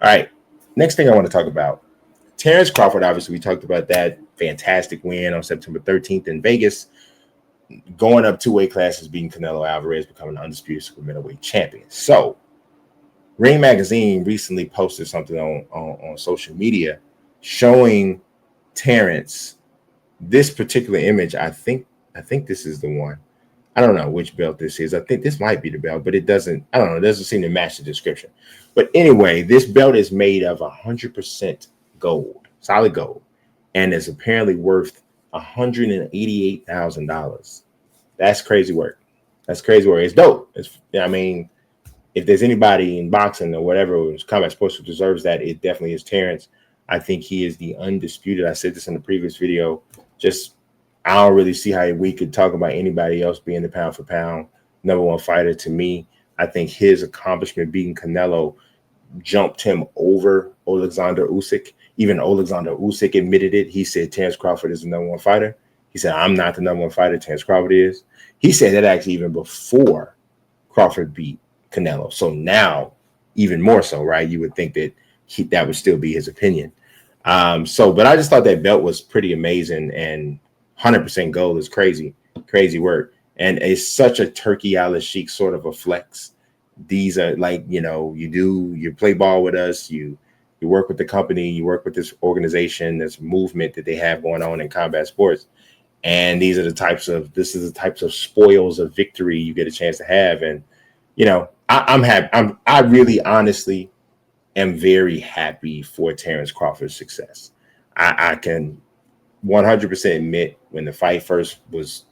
All right. Next thing I want to talk about, Terence Crawford. Obviously, we talked about that fantastic win on September 13th in Vegas, going up 2 weight classes, beating Canelo Alvarez, becoming an undisputed super middleweight champion. So, Ring Magazine recently posted something on social media showing Terence this particular image. I think this is the one. I don't know which belt this is. I think this might be the belt, but it doesn't. I don't know. It doesn't seem to match the description. But anyway, this belt is made of 100% gold, solid gold, and is apparently worth $188,000. That's crazy work. That's crazy work. It's dope. I mean, if there's anybody in boxing or whatever, combat sports who deserves that, it definitely is Terence. I think he is the undisputed. I said this in the previous video. Just I don't really see how we could talk about anybody else being the pound for pound #1 fighter. To me, I think his accomplishment beating Canelo jumped him over Alexander Usyk. Even Alexander Usyk admitted it. He said Terence Crawford is the #1 fighter. He said, I'm not the #1 fighter. Terence Crawford is. He said that actually even before Crawford beat Canelo. So now, even more so, right? You would think that that would still be his opinion. But I just thought that belt was pretty amazing, and 100% gold is crazy work. And it's such a Turkey Al Sheikh sort of a flex. These are like, you play ball with us, you work with the company, you work with this organization, this movement that they have going on in combat sports. And this is the types of spoils of victory you get a chance to have. And, I'm happy. I really honestly am very happy for Terence Crawford's success. I can 100% admit when the fight first was,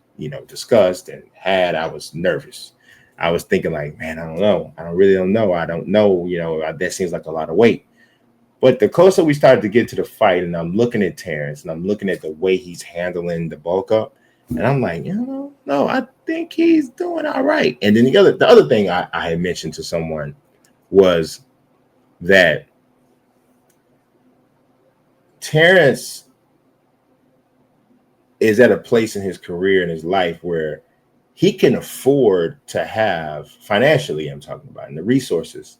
discussed and I was nervous. I was thinking like, man, I don't know. I don't know. That seems like a lot of weight. But the closer we started to get to the fight, and I'm looking at Terence and I'm looking at the way he's handling the bulk up, and I'm like, no, I think he's doing all right. And then the other thing I had mentioned to someone was that Terence is at a place in his career and his life where he can afford to have, financially I'm talking about, and the resources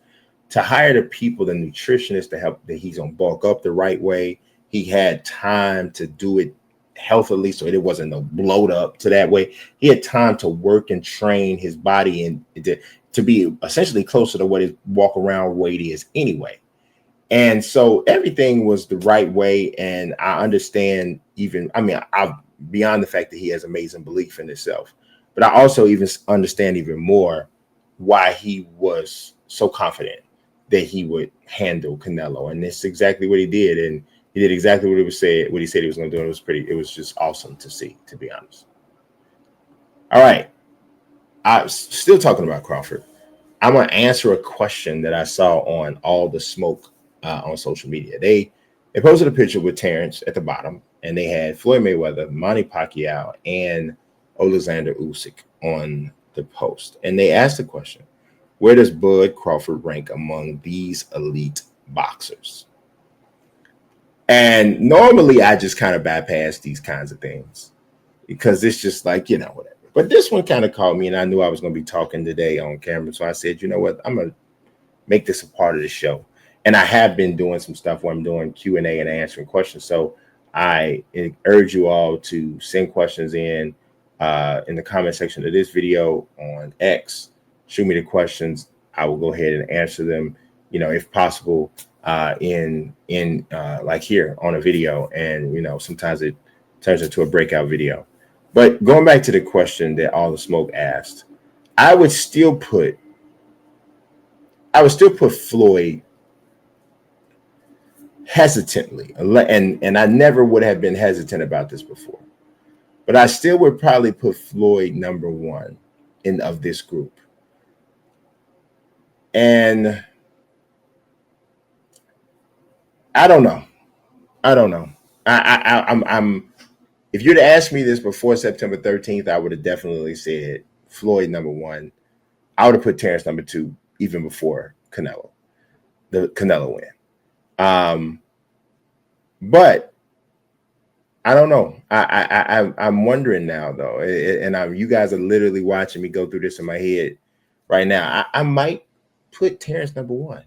to hire the people, the nutritionists to help that he's on bulk up the right way. He had time to do it healthily, so it wasn't a bloat up to that way. He had time to work and train his body and to be essentially closer to what his walk around weight is anyway. And so everything was the right way. And I understand beyond the fact that he has amazing belief in himself, but I also even understand even more why he was so confident that he would handle Canelo. And that's exactly what he did. And he did exactly what he said he was going to do. And it was just awesome to see, to be honest. All right. I'm still talking about Crawford. I'm going to answer a question that I saw on All the Smoke on social media. They posted a picture with Terence at the bottom, and they had Floyd Mayweather, Manny Pacquiao, and Alexander Usyk on the post. And they asked the question, where does Bud Crawford rank among these elite boxers? And normally I just kind of bypass these kinds of things because it's just like, whatever. But this one kind of caught me, and I knew I was going to be talking today on camera. So I said, you know what? I'm going to make this a part of the show. And I have been doing some stuff where I'm doing Q&A and answering questions. So I urge you all to send questions in the comment section of this video on X. Shoot me the questions. I will go ahead and answer them, if possible, in like here on a video. And, sometimes it turns into a breakout video. But going back to the question that All the Smoke asked, I would still put Floyd hesitantly, and I never would have been hesitant about this before, but I still would probably put Floyd #1 of this group. And I don't know. I'm if you'd asked me this before September 13th, I would have definitely said Floyd #1. I would have put Terence #2 even before the Canelo win. But I don't know. I'm wondering now though, and you guys are literally watching me go through this in my head right now. I might put Terence #1.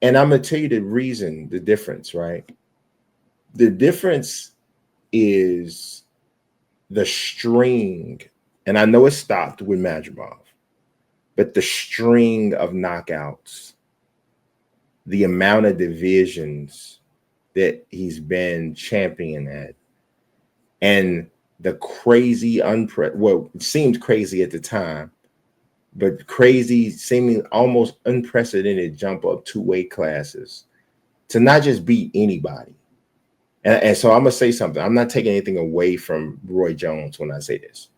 And I'm going to tell you the reason, the difference, right? The difference is the string, and I know it stopped with Madrimov, but the string of knockouts, the amount of divisions that he's been champion at, and the crazy, well, it seemed crazy at the time, but crazy, seeming almost unprecedented jump up 2 weight classes to not just beat anybody. And so I'm going to say something. I'm not taking anything away from Roy Jones when I say this,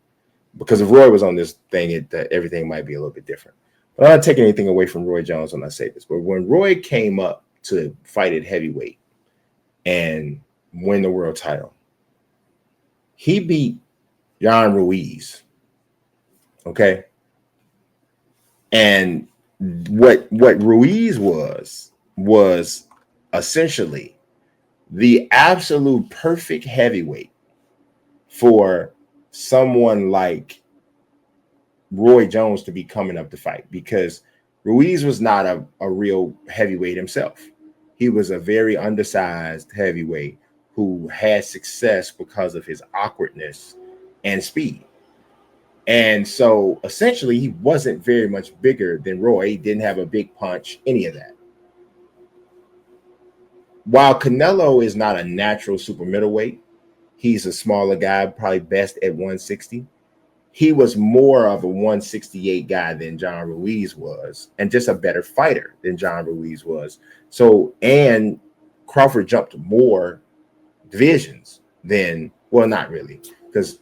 because if Roy was on this thing, everything might be a little bit different. But I'm not taking anything away from Roy Jones when I say this. But when Roy came up to fight at heavyweight and win the world title, he beat Jan Ruiz. Okay. And what Ruiz was essentially the absolute perfect heavyweight for someone like Roy Jones to be coming up to fight, because Ruiz was not a real heavyweight himself. He was a very undersized heavyweight who had success because of his awkwardness and speed. And so essentially he wasn't very much bigger than Roy. He didn't have a big punch, any of that. While Canelo is not a natural super middleweight, he's a smaller guy, probably best at 160. He was more of a 168 guy than Jan Ruiz was, and just a better fighter than Jan Ruiz was. So, and Crawford jumped more divisions than, well, not really, because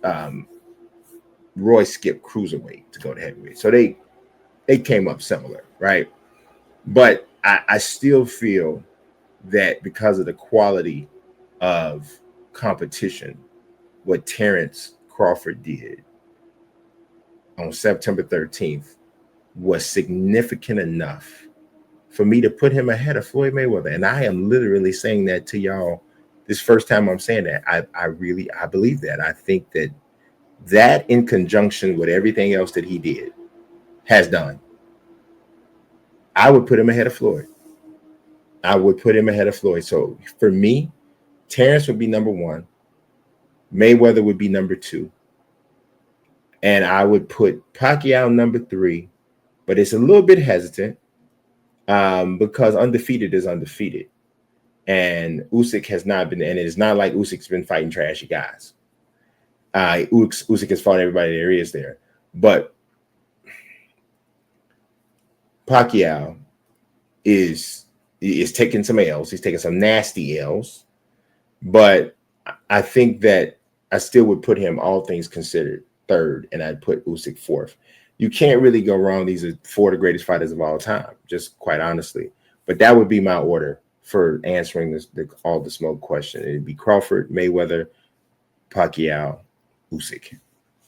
Roy skipped cruiserweight to go to heavyweight. So they came up similar, right? But I still feel that because of the quality of competition, what Terence Crawford did on September 13th was significant enough for me to put him ahead of Floyd Mayweather. And I am literally saying that to y'all this first time I'm saying that. I believe that. I think that in conjunction with everything else that he did has done, I would put him ahead of Floyd. I would put him ahead of Floyd. So for me, Terence would be number 1. Mayweather would be number 2. And I would put Pacquiao number 3. But it's a little bit hesitant because undefeated is undefeated. And Usyk has not been, and it's not like Usyk's been fighting trashy guys. Usyk has fought everybody there is there. But Pacquiao is taking some L's. He's taking some nasty L's. But I think that I still would put him, all things considered, 3rd, and I'd put Usyk 4th. You can't really go wrong. These are 4 of the greatest fighters of all time, just quite honestly. But that would be my order for answering all the smoke question. It'd be Crawford, Mayweather, Pacquiao, Usyk.